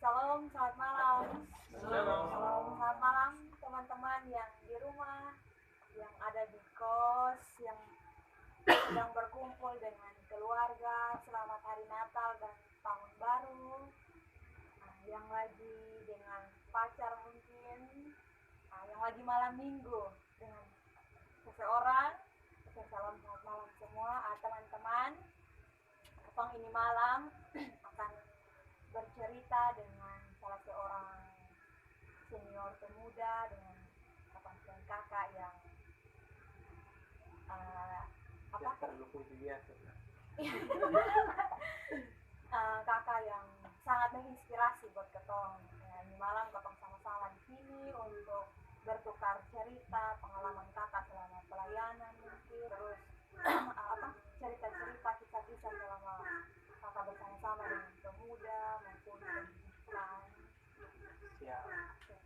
Salam, selamat malam. Shalom. Selamat malam teman-teman yang di rumah, yang ada di kos, yang sedang berkumpul dengan keluarga. Selamat hari Natal dan Tahun Baru. Yang lagi dengan pacar mungkin, yang lagi malam minggu dengan seseorang. Salam selamat malam semua teman-teman. Ketong ini malam akan bercerita dengan salah seorang senior pemuda dengan kapasitas kakak yang terlalu puji biasa. Kakak yang sangat menginspirasi buat ketong. Ini malam ketong sama-sama di sini untuk bertukar cerita pengalaman kakak selama pelayanan mungkin, terus cerita-cerita kisah-kisah selama kakak bersama-sama dengan pemuda maupun pendidikan.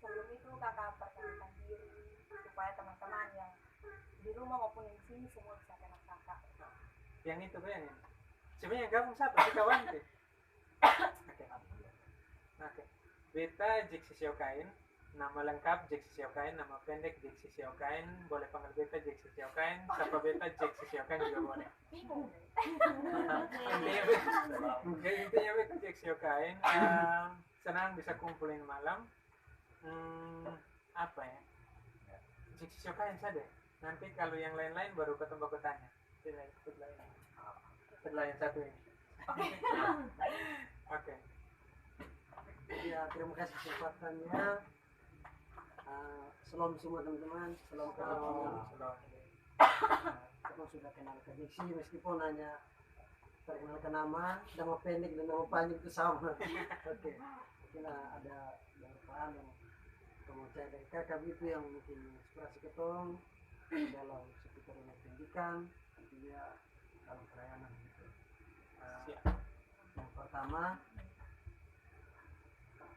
Sebelum itu kakak perkenalkan diri supaya teman-teman yang di rumah maupun yang di sini semua bisa kenal kakak. Yang itu kan ini. Sebenarnya gabung siapa sih kawan sih? Oke. Beta Jeksi Siokain, nama lengkap Jeksi Siokain, nama pendek Jeksi Siokain, boleh panggil beta Jeksi Siokain, siapa beta Jeksi Siokain juga boleh. Intinya beta Jeksi Siokain. Senang bisa kumpulin malam. Apa ya? Jeksi Siokain saja. Nanti kalau yang lain-lain baru ketemu aku tanya. Setelah yang satu ini. Oke. Ya, terima kasih kesempatannya. Shalom semua teman-teman. Shalom kenal. Kita sudah kenal ke Jeksi meskipun hanya perkenalkan nama pendek dan nama panjang itu sama. Oke. Mungkin ada beberapa hal yang kemudian dari kakak itu yang mungkin inspirasi ketong dalam seputar pendidikan, tentunya dalam pelayanan gitu. Yang pertama,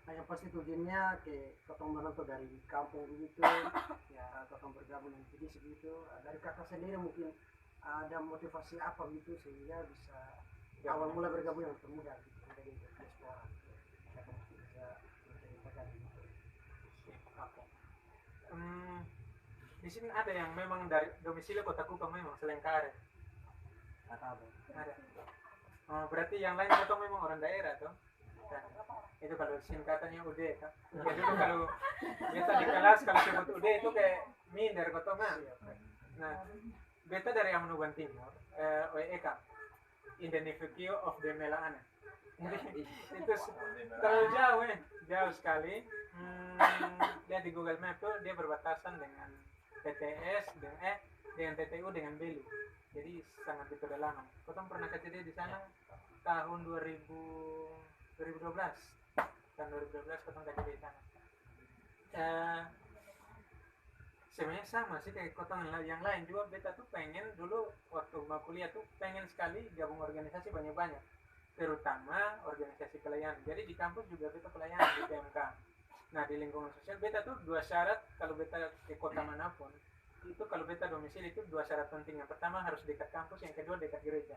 yang pasti tujuannya ke ketong merantau dari kampung begitu, ya ketong bergabung dengan Kidis begitu. Dari kakak sendiri mungkin ada motivasi apa gitu sehingga bisa awal mula bergabung dengan pemuda gitu, dari diaspora. Kakak mungkin bisa menceritakan gitu. Di sini ada yang memang dari domisili Kota Kupang memang selain Karet. Ada. Berarti yang lain itu memang orang daerah toh? Itu kalau singkatannya UD kan. Ya dulu kalau beta di kelas kalau sebut UD itu kayak minder kotongan. Nah, beta dari Amanuban Timur, OEK, Identifikio of the Melaana. Itu terlalu jauh jauh sekali. Dia di Google Map tuh dia berbatasan dengan PTS dengan TTU dengan Belu. Jadi sangat di pedalaman. Kotong pernah kejadian di sana tahun 2012. Tahun 2012 kotong kejadian di sana. Sebenarnya sama sih kayak kotong yang lain juga. Beta tuh pengen dulu waktu mau kuliah tuh pengen sekali gabung organisasi banyak-banyak, terutama organisasi pelayanan. Jadi di kampus juga beta pelayanan di PMK. Nah di lingkungan sosial beta tuh dua syarat kalau beta ke kota manapun itu, kalau beta domisili itu dua syarat penting. Yang pertama harus dekat kampus, yang kedua dekat gereja.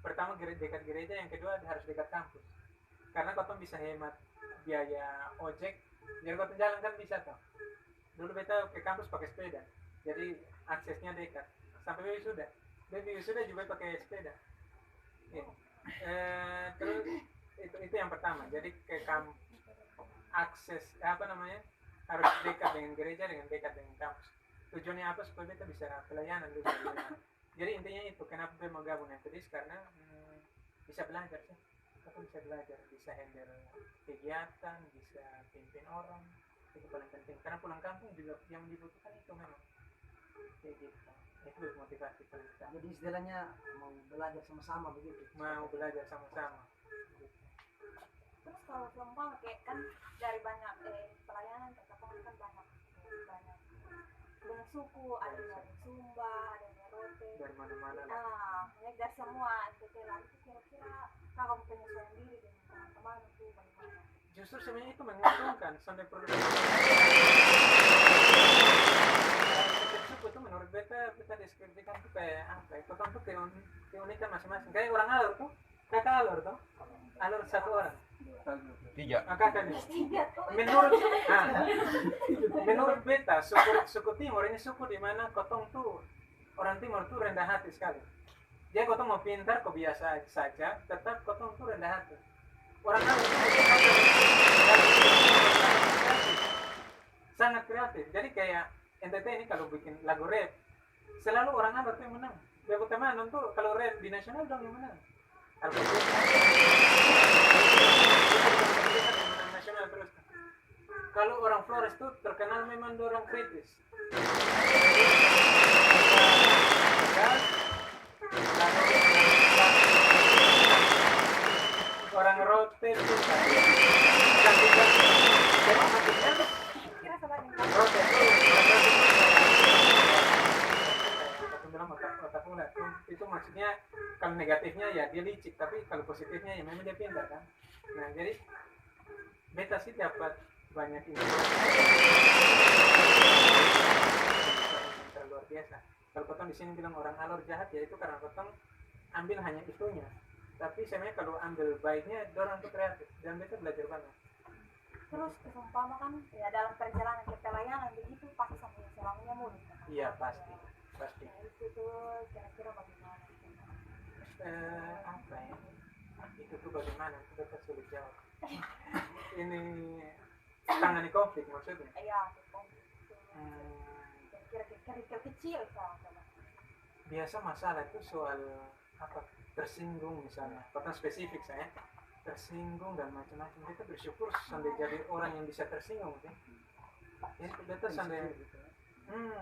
Pertama dekat gereja, yang kedua harus dekat kampus. Karena kotong bisa hemat biaya ojek, jadi kotong jalan kan bisa toh. Dulu beta ke kampus pakai sepeda, jadi aksesnya dekat. Sampai wisuda juga pakai sepeda. Terus itu yang pertama. Jadi ke akses harus dekat dengan gereja, dengan dekat dengan kampus. Tujuannya apa? Supaya kita bisa pelayanan dulu. Jadi intinya itu kenapa kita mau gabung dengan Kidis, karena bisa belajar sih. Kita bisa belajar, bisa handle kegiatan, bisa pimpin orang. Itu paling penting. Karena pulang kampung juga yang dibutuhkan itu memang kayak gitu. Itu motivasi paling utama. Jadi istilahnya mau belajar sama-sama begitu. Mau belajar sama-sama. Terus kalau seumpama kayak kan dari banyak pelayanan ketong kan banyak suku, ada dari Sumba, ada dari Rote, dari mana-mana. dari semua setelah itu kira-kira kakak penyesuaian diri dengan teman-teman itu bagaimana? Justru sebenarnya itu menguntungkan sampai perlu suku itu menurut beta deskripsikan tuh kayak apa ya, kotong tuh keunikan masing-masing. Kayak orang Alor tuh, kakak Alor tuh, Alor satu orang. 3. Kakak nih. Tiga tuh. Menurut beta suku Timur ini suku di mana kotong tuh orang Timur tuh rendah hati sekali. Jadi kotong mau pintar kok biasa saja, tetap kotong tuh rendah hati. Orang Arab itu sangat kreatif. Jadi kayak NTT ini kalau bikin lagu rap, selalu orang Arab tuh yang menang. Bebo teman tuh kalau rap di nasional dong yang menang. Kalau menang nasional terus. Kalau orang Flores tuh terkenal memang orang kritis. Orang rote itu Kira sama dengan rote itu aku bilang otak ulat itu maksudnya kalau negatifnya ya dia licik, tapi kalau positifnya ya memang dia pintar kan. Nah jadi beta sih dapat banyak informasi luar biasa. Kalau potong di sini bilang orang alor jahat ya itu karena potong ambil hanya itunya. Tapi sebenarnya kalau ambil baiknya, orang tuh kreatif dan beta belajar banget. terus seumpama kan ya dalam perjalanan ke pelayanan begitu pasti sampai selamanya mulut. Iya pasti. Nah, itu tuh kira-kira bagaimana? Apa ya? Itu tuh bagaimana? Itu beta sulit jawab. Ini tangani konflik maksudnya. Iya, Hmm, kira-kira kecil sama. biasa masalah itu soal apa tersinggung misalnya, bahkan spesifik saya tersinggung dan macam-macam. Kita bersyukur sampai jadi orang yang bisa tersinggung sih. Jadi beta sampai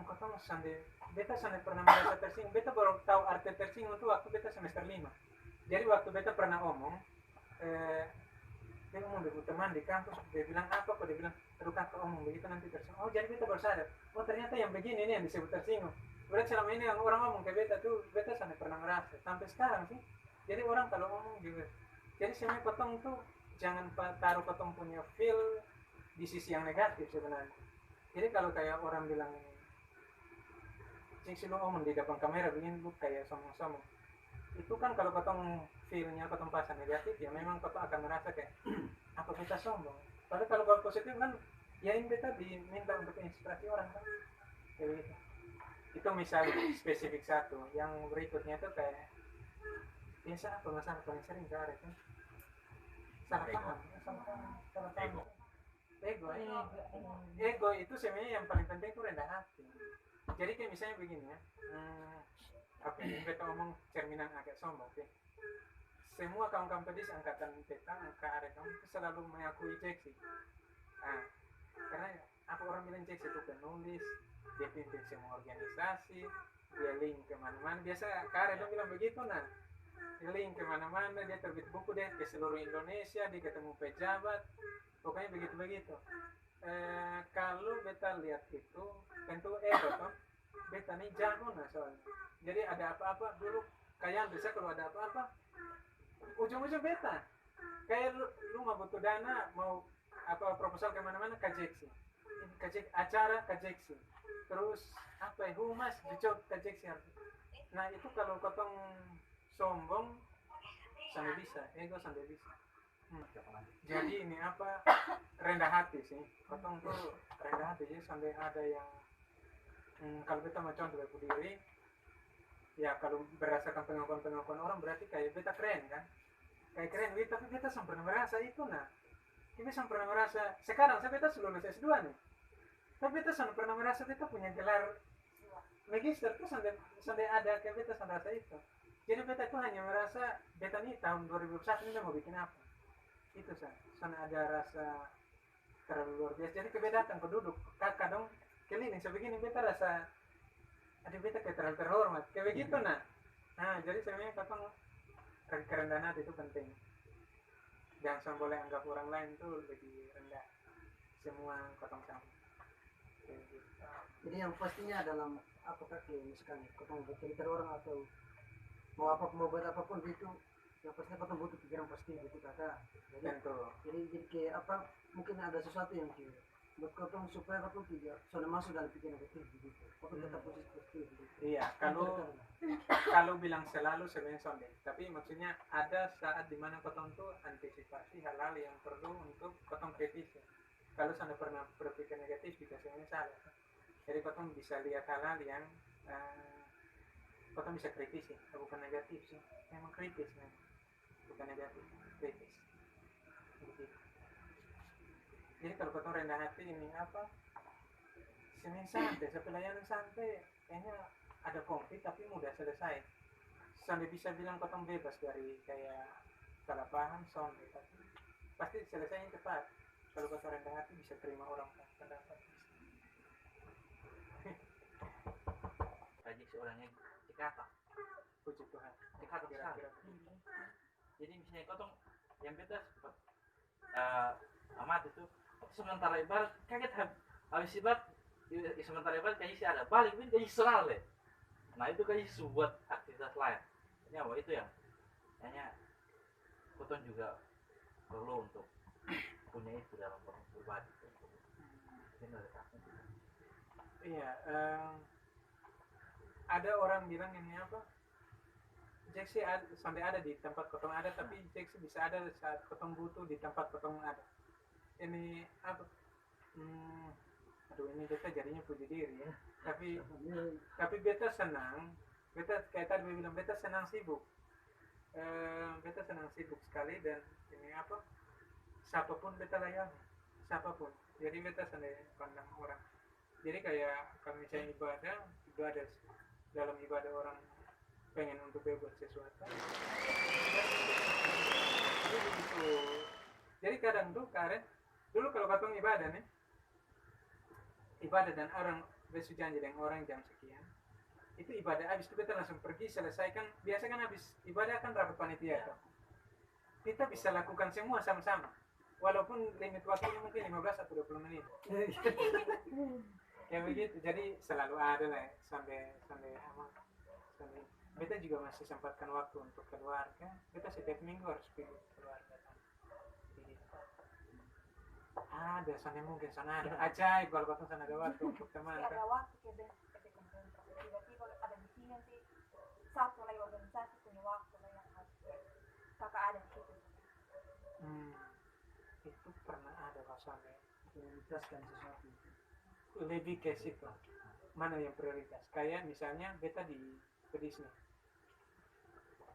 kota sampai beta sampai pernah merasa tersinggung. Beta baru tahu arti tersinggung itu waktu beta semester 5. Jadi waktu beta pernah omong dia ngomong dengan teman di kampus, dia bilang apa kok, dia bilang aduh kakak omong begitu nanti tersinggung. Oh jadi beta baru sadar, oh ternyata yang begini ini yang disebut tersinggung. Berarti selama ini yang orang ngomong ke beta tuh beta sampai pernah merasa sampai sekarang sih. Jadi orang kalau ngomong juga, jadi sebenarnya potong tuh jangan taruh potong punya feel di sisi yang negatif sebenarnya. Jadi kalau kayak orang bilang cik lu omong di depan kamera begini lu kayak sombong-sombong, itu kan kalau potong feelnya potong pasang negatif ya memang potong akan merasa kayak apa kita sombong. Padahal kalau positif kan ya ini beta diminta untuk inspirasi orang kan kayak gitu. Itu misalnya spesifik satu. Yang berikutnya itu kayak biasa apa masalah paling sering ke arah kan salah paham. Ego itu sebenarnya yang paling penting itu rendah hati. Jadi kayak misalnya begini ya, apa ini beta ngomong cerminan agak sombong sih. Semua kawan-kawan pedis angkatan beta angka arah kamu itu selalu mengakui Jeksi. Karena apa orang bilang Jeksi itu penulis, dia pimpin semua organisasi, dia link kemana-mana. Biasa Kare dong bilang begitu nah, dia link kemana-mana, dia terbit buku deh ke seluruh Indonesia, dia ketemu pejabat, pokoknya begitu-begitu. Kalau beta lihat itu, tentu ego toh, beta nih jago nah soalnya. Jadi ada apa-apa dulu, kayak bisa kalau ada apa-apa, ujung-ujung beta. Kayak lu mau butuh dana, mau apa proposal kemana-mana, kajeksi. Acara kajeksi. Terus apa ya, humas dicok kajeksi. Nah itu kalau kotong sombong sampai bisa, ego sampai bisa. Jadi ini apa rendah hati sih, kotong tuh rendah hati jadi sampai ada yang kalau kita mau contoh aku diri, ya kalau berdasarkan pengakuan orang berarti kayak beta keren kan, kayak keren, tapi beta sampai merasa itu nah, kita sampai pernah merasa sekarang saya beta sudah lulus S2 nih, tapi beta sampai pernah merasa beta punya gelar magister tuh sampai ada kayak beta sampai rasa itu. Jadi beta itu hanya merasa beta nih tahun 2001 ini mau bikin apa. Itu sana ada rasa terlalu luar biasa. Jadi beta datang ke duduk kakak dong keliling sebegini beta rasa ada beta kayak terlalu terhormat kayak begitu nah. Nah jadi sebenarnya katong kerendahan hati itu penting. Jangan boleh anggap orang lain tuh lebih rendah. Semua katong sama. Jadi yang pastinya dalam apakah misalkan katong bercerita orang atau mau buat apapun itu, yang pastinya katong butuh pikiran pasti gitu kakak. Jadi kayak apa mungkin ada sesuatu yang buat kotong supaya kotong tidak sudah masuk dalam pikiran negatif begitu. Kotong tetap positif begitu. Iya, kalau bilang selalu sebenarnya sonde, tapi maksudnya ada saat dimana kotong tuh antisipasi hal-hal yang perlu untuk kotong kritisi. Kalau sana pernah berpikir negatif, dikasihnya salah. Jadi kotong bisa lihat hal-hal yang kotong bisa kritisi, bukan negatif sih, memang kritis memang, bukan negatif, kritis. Begitu. Jadi kalau kotong rendah hati ini apa? Senin santai, pelayanan santai, kayaknya ada konflik tapi mudah selesai. Sampai bisa bilang kotong bebas dari kayak salah paham, sonde, tapi pasti selesainya cepat. Kalau kotong rendah hati bisa terima orang pendapat. Kayak seorangnya dikata, Puji Tuhan. dikata sekali. Kira-kira. Jadi misalnya kotong yang beta sempat amat itu sementara ibarat kaget habis ibarat sementara ibarat kayaknya sih ada balik ini kayaknya senang deh. Nah itu kayaknya buat aktivitas lain. Ini apa itu yang kayaknya kotong juga perlu untuk punya itu dalam berbagi. Ini ada kasih. Iya, ada orang bilang ini apa? Jack sih sampai ada di tempat kotong ada, tapi Jack sih bisa ada saat kotong butuh di tempat kotong ada. Ini apa? Aduh ini beta jadinya puji diri ya. Tapi beta senang. Beta kayak tadi bilang beta senang sibuk. Beta senang sibuk sekali dan ini apa? Siapapun beta layani, siapapun. Jadi beta senang pandang orang. Jadi kayak kalau misalnya ibadah dalam ibadah orang pengen untuk berbuat sesuatu. Jadi begitu. Jadi kadang tuh Karen, dulu kalau katong ibadah nih, ibadah dan orang berjanji dengan orang jam sekian, itu ibadah habis itu kita langsung pergi selesaikan. Biasa kan habis ibadah kan rapat panitia tuh. Kita bisa lakukan semua sama-sama. Walaupun limit waktunya mungkin 15 atau 20 menit. Ya begitu, jadi selalu ada lah sampai kita juga masih sempatkan waktu untuk keluarga. Kita setiap minggu harus pergi keluarga. Ada sana mungkin sana ada ajaib kalau kau sana ada waktu untuk teman Ada kan. waktu ketika tiba-tiba ada di sini nanti satu lagi organisasi punya waktu lah yang harus kakak ada di situ. Itu pernah ada pasalnya. Prioritaskan sesuatu. Lebih ke situ. Mana yang prioritas? Kayak misalnya beta di Disney.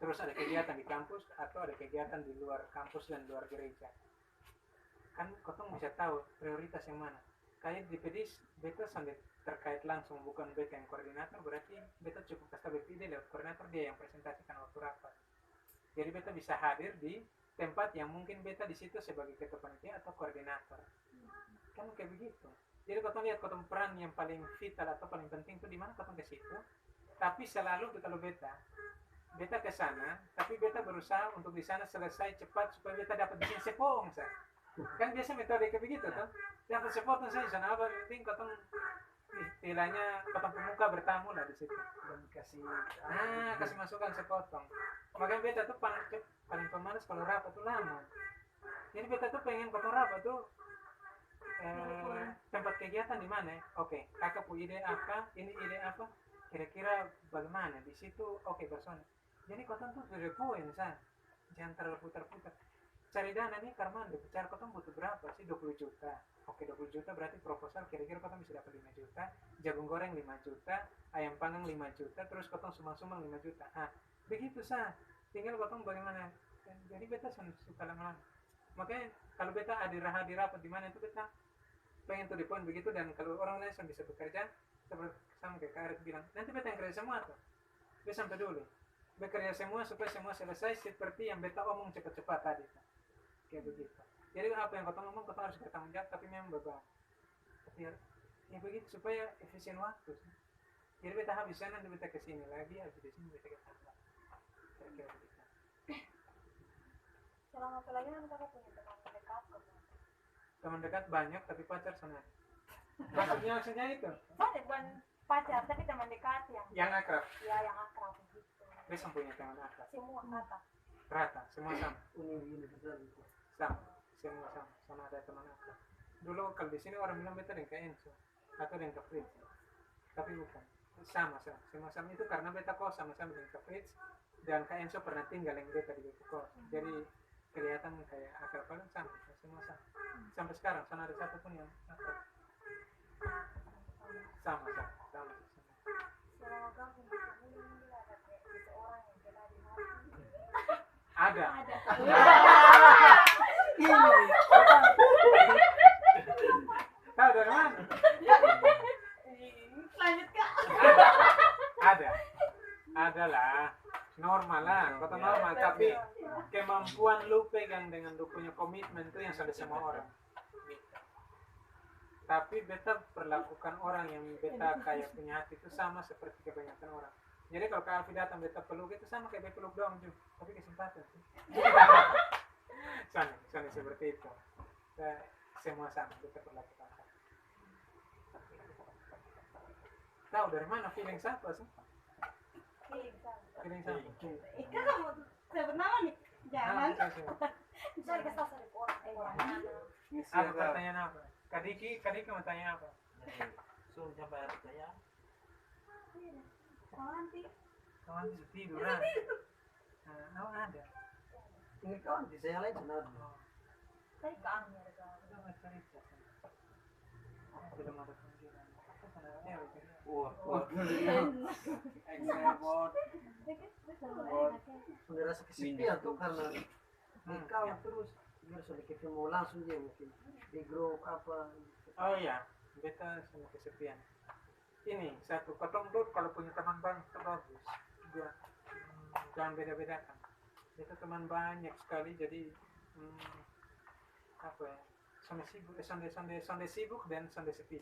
Terus ada kegiatan di kampus atau ada kegiatan di luar kampus dan luar gereja. Kan kotong bisa tahu prioritas yang mana. Kayak di pedis beta sampai terkait langsung, bukan beta yang koordinator, berarti beta cukup kasih beta lewat koordinator, dia yang presentasikan waktu rapat. Jadi beta bisa hadir di tempat yang mungkin beta di situ sebagai ketua panitia atau koordinator. Kan kayak begitu. Jadi kotong lihat kotong peran yang paling vital atau paling penting itu di mana kotong ke situ. Tapi selalu kalau beta ke sana, tapi beta berusaha untuk di sana selesai cepat supaya beta dapat di sini sepong saya. Kan biasa metode kayak begitu tuh. Dapat sepotong saya sana apa penting kotong istilahnya kotong pemuka bertamu lah di situ. Dan kasih Kasih masukan sepotong. Makanya beta tuh paling pemalas kalau rapat tuh lama. Jadi beta tuh pengen kotong rapat tuh tempat kegiatan di mana? Oke, kakak punya ide apa? Ini ide apa? Kira-kira bagaimana di situ? Oke, personal. Jadi kotong tuh sudah poin sah. Jangan terlalu putar-putar. Cari dana nih Karmando, bicara kotong butuh berapa sih? 20 juta. Oke, 20 juta berarti proposal kira-kira kotong bisa dapat 5 juta, jagung goreng 5 juta, ayam panggang 5 juta, terus kotong sumbang-sumbang 5 juta. Begitu sah. Tinggal kotong bagaimana? Jadi beta suka lama-lama. Makanya kalau beta hadir rapat di mana itu beta pengen tuh di poin begitu, dan kalau orang lain bisa bekerja sama kayak Karet bilang nanti beta yang kerja semua tuh beta sampai dulu bekerja semua supaya semua selesai seperti yang beta omong cepat-cepat tadi tuh. Kayak begitu. Jadi apa yang kau ngomong kau harus bertanggung jawab, tapi memang beban. Ya begitu supaya efisien waktu. Jadi beta habis sana nanti beta kesini lagi, habis di sini beta kesana. Kira-kira begitu. Selama pelayanan kakak punya teman dekat kok. Teman dekat banyak tapi pacar sana. Maksudnya itu Banyak bukan pacar tapi teman dekat yang akrab. ya yang akrab gitu. Beta punya teman akrab. Semua kakak. Rata, semua sama. ini besar itu. Sama ada teman akrab. dulu kalau di sini orang bilang beta dengan Kak Enzo atau dengan Kak Fritz, tapi bukan, sama itu karena beta kos sama-sama dengan Kak Fritz dan Kak Enzo pernah tinggal yang beta di beta kos, jadi kelihatan kayak akar paling sama semua sama sampai sekarang sana ada satu pun yang akrab. sama. Selama kamu di sini ada kayak seseorang yang kena di hati. Ada. Tahu dari mana? Lanjut Kak. Ada lah, normal lah, kota normal, tapi kemampuan lu pegang dengan lu punya komitmen itu yang sudah semua orang. Tapi beta perlakukan orang yang beta kayak punya hati itu sama seperti kebanyakan orang. Jadi kalau Kak Alfi datang beta peluk itu sama kayak beta peluk doang juga, tapi kesempatan sih. Sana seperti itu. Semua sama beta perlakukan. Tahu dari mana feeling siapa sih? Feeling siapa? Kak kamu sebut nama nih? Jangan. Saya Saya kesal sama orang. apa pertanyaan apa? Kadiki mau tanya apa? Suruh sampai saya. Nanti. Kawan bisa tiduran. Nah, ada. Ini kawan di saya lain benar. Saya kangen ya Kak. Belum cerita. Belum ada panggilan. Wah, Sudah rasa kesepian tuh karena di kawan terus. Biar sudah ketemu langsung dia mungkin di grup apa. Oh iya, beta sama kesepian. Ini satu, ketong tuh kalau punya teman banyak itu bagus. Dia jangan beda-bedakan. Beta teman banyak sekali, jadi apa ya? Sonde sibuk dan sonde sepi.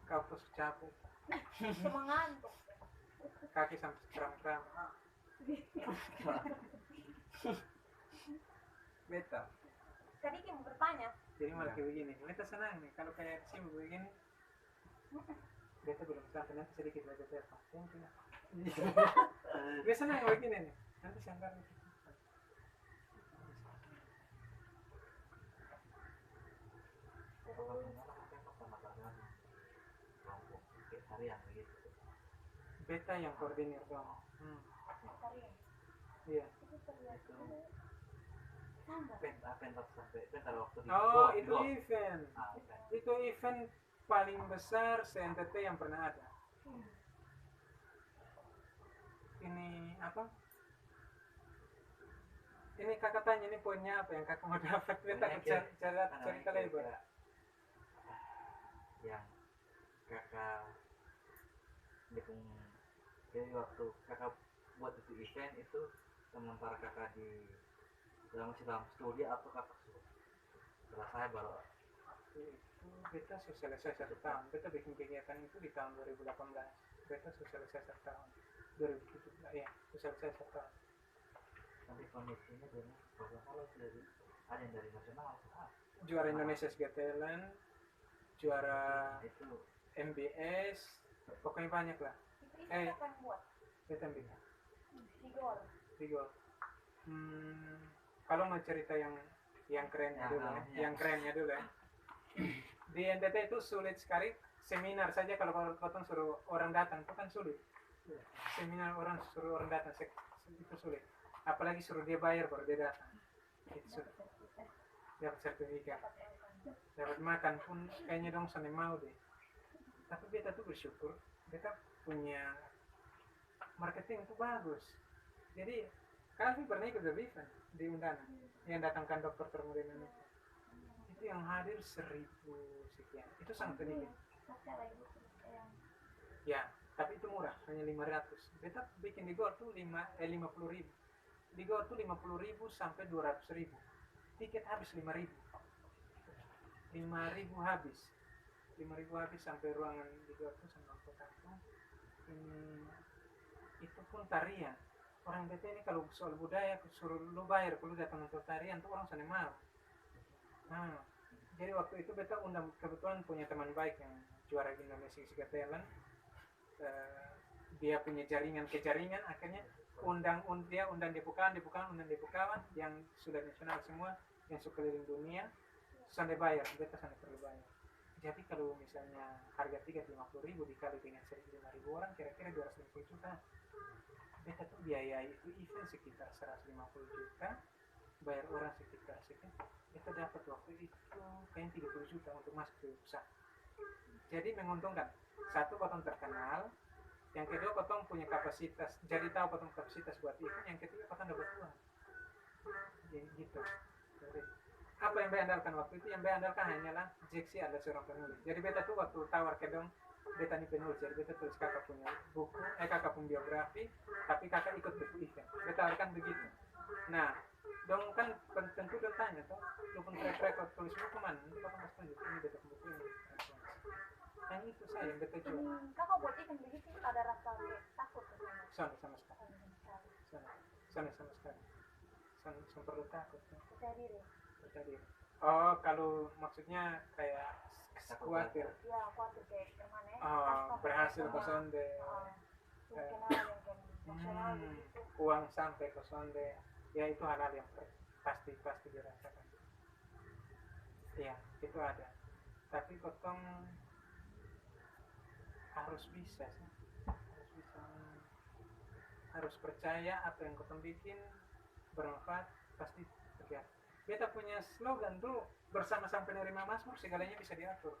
Kau terus capek, Cuma ngantuk. kaki sampai kram-kram. Beta. Tadi Kim mau bertanya. Jadi malah kayak begini, beta senang nih kalau kayak sibuk begini. Beta belum sampai nanti sedikit belajar telepon. Beta senang begini nih, nanti sangkar nih. harian begitu. Beta yang koordinir dong. Kalian. Iya. Itu terlihat Itu sama. pentas sampai pentas waktu di Oh, Goa, itu Goa. event. Event. Itu event paling besar se-NTT yang pernah ada. Ini apa? Ini kakak tanya ini poinnya apa yang kakak mau dapat? Beta cerita lebar. Yang kakak dukung, jadi waktu kakak buat itu event itu sementara kakak masih dalam studi atau kakak setelah saya baru Itu beta sosialisasi 1 tahun. Beta bikin kegiatan itu di tahun 2018. Beta sosialisasi 1 tahun. 2017 ya, sosialisasi 1 tahun. nanti kondisinya dari kalau dari ada yang dari nasional Juara Indonesia Got Talent, juara itu MBS, pokoknya banyak lah. Itu siapa yang buat? Beta yang bikin. Igor. Tiga. Kalau mau cerita yang kerennya dulu ya, yang kerennya dulu ya. Di NTT itu sulit sekali seminar saja kalau potong suruh orang datang itu kan sulit. Seminar suruh orang datang itu sulit. Apalagi suruh dia bayar baru dia datang. Itu sulit. Dapat sertifikat, dapat makan pun kayaknya dong sana mau deh. Tapi beta tuh bersyukur, beta punya marketing itu bagus. Jadi kami pernah ikut The Event di undangan yang datangkan dokter termuda Indonesia. Itu yang hadir 1000 sekian. Itu sangat sedikit. Ya, tapi itu murah, hanya 500. Beta bikin di Gor tuh 50.000. Di Gor tuh 50.000 sampai 200.000. Tiket habis 5.000. 5.000 habis. 5.000 habis sampai ruangan di Gor tuh sama kampung. Itu pun tarian. Orang beta ini kalau soal budaya suruh lu bayar kalau datang untuk tarian tuh orang sana mau. Nah, jadi waktu itu beta undang, kebetulan punya teman baik yang juara Indonesia Got Talent. Dia punya jaringan ke jaringan, akhirnya undang dia bukan yang sudah nasional semua, yang sekeliling dunia sampai bayar, beta sampai perlu bayar. Jadi kalau misalnya harga tiket 50.000 dikali dengan 5.000 orang, kira-kira 250 juta. Beta tuh biaya itu event sekitar 150 juta, bayar orang sekitar sekian. Beta dapat waktu itu kayaknya 30 juta untuk masuk ke usaha. Jadi menguntungkan. Satu, kotong terkenal. Yang kedua, kotong punya kapasitas. Jadi tahu kotong kapasitas buat event. Yang ketiga, kotong dapat uang. Jadi gitu. Jadi, apa yang beta andalkan waktu itu? Yang beta andalkan hanyalah Jeksi adalah seorang penulis. Jadi beta tuh waktu tawar ke dong, beta ini penulis. Jadi beta tulis kakak punya buku, kakak punya biografi, tapi kakak ikut buku event. Beta tawarkan begitu. Nah, dong kan tentu dong tanya tuh, lu pun track tulis buku mana? Nanti kakak mas tunjuk ini beta buku ini. Yang itu saya yang beta jual. Kakak buat event begitu ada rasa takut ke sana? Sama sekali. Sama sekali. Sama perlu takut. Percaya diri. Percaya diri. Oh, kalau maksudnya kayak khawatir. Ya, khawatir kayak gimana ya? Oh, berhasil ke sonde. Kenal yang nasional begitu. Uang sampai ke sonde. Ya itu hal-hal yang pasti dirasakan. Iya, itu ada. Tapi kotong harus bisa sih. Harus percaya apa yang kotong bikin bermanfaat, pasti terjadi. Beta punya slogan tuh, bersama-sama penerima Mazmur segalanya bisa diatur.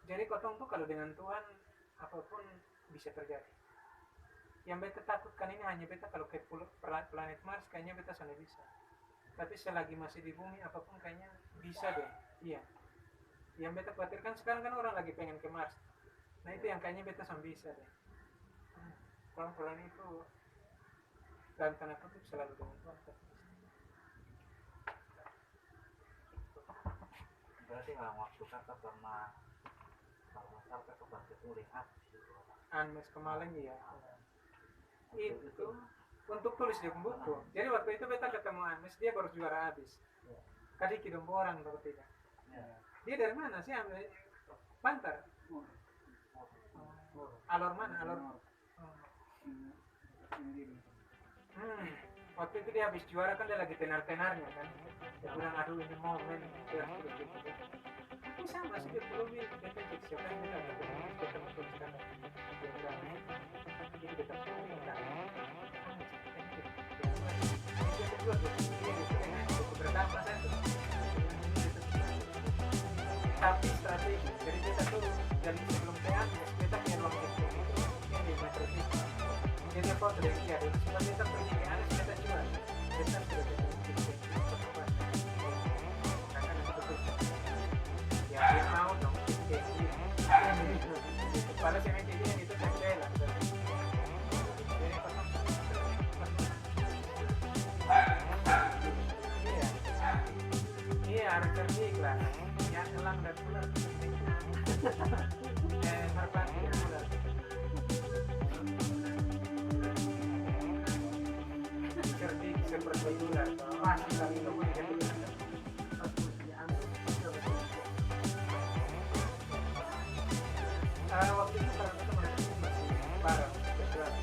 Jadi kotong tuh kalau dengan Tuhan apapun bisa terjadi. Yang beta takutkan ini hanya beta kalau ke planet Mars kayaknya beta sudah bisa. Tapi selagi masih di bumi apapun kayaknya bisa deh. Iya. Yang beta khawatirkan sekarang kan orang lagi pengen ke Mars. Nah itu yang kayaknya beta sudah bisa deh. Pelan-pelan itu dalam tanda kutip selalu dengan Tuhan. Berarti kalau waktu kakak pernah kalau masalah kakak bantu tulis apa sih? Anmes kemarin ya. Itu untuk tulis di buku. Jadi waktu itu beta ketemu Anmes, dia baru juara habis. Kadiki dong orang atau tidak. Dia dari mana sih Anmes? Bantar. Alor mana? Alor. Waktu itu dia habis juara kan dia lagi tenar-tenarnya kan. Dia bilang aduh ini momen dia harus gitu. Tapi sama sih dia belum beta cek siapa yang beta ketemu tuliskan. Dia bilang ini beta tuliskan. Dia kedua dia berdampak satu. Tapi strategi jadi beta tuh dari sebelum tean beta punya ruang itu yang di metro itu. Jadi apa sudah dia dulu sebelum beta pergi ke Anes beta jual. Beta sudah beta ya dia mau dong kayak gini. Pada saya kayak gini itu kan bela. Iya harus cerdik lah. Yang elang dan ular. Merpati dan ular. Cerdik seperti ular. Pasti kami kamu jadi waktu itu kalau kita masih bareng,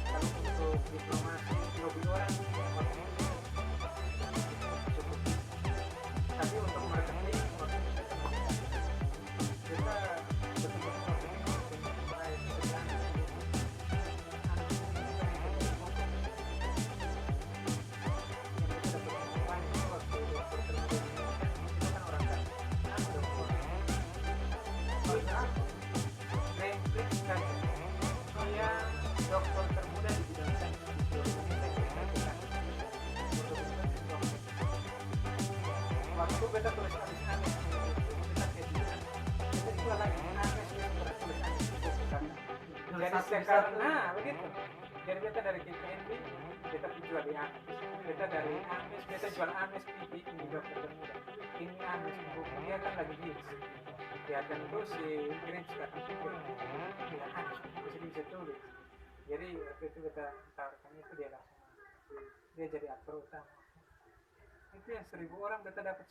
kalau untuk diplomasi lobby orang waktu itu cukup. Tapi untuk marketing waktu itu kita betul-betul marketing baik kita dapat banyak waktu bertemu itu kan orang kan dia dokter termuda di bidang sains waktu beta tulis Anis beta kayak beta jual lagi Anis yang pernah tulis Anis jadi sekarang begitu jadi beta dari KPNB beta jual di Anis beta dari Anis beta jual Anis di dokter termuda ini Anis buku dia kan lagi hits ya tentu si Green sekarang pikir ya Anis bisa tulis jadi waktu itu kita tawarkan itu dia langsung dia jadi aktor utama itu yang 1.000 orang kita dapat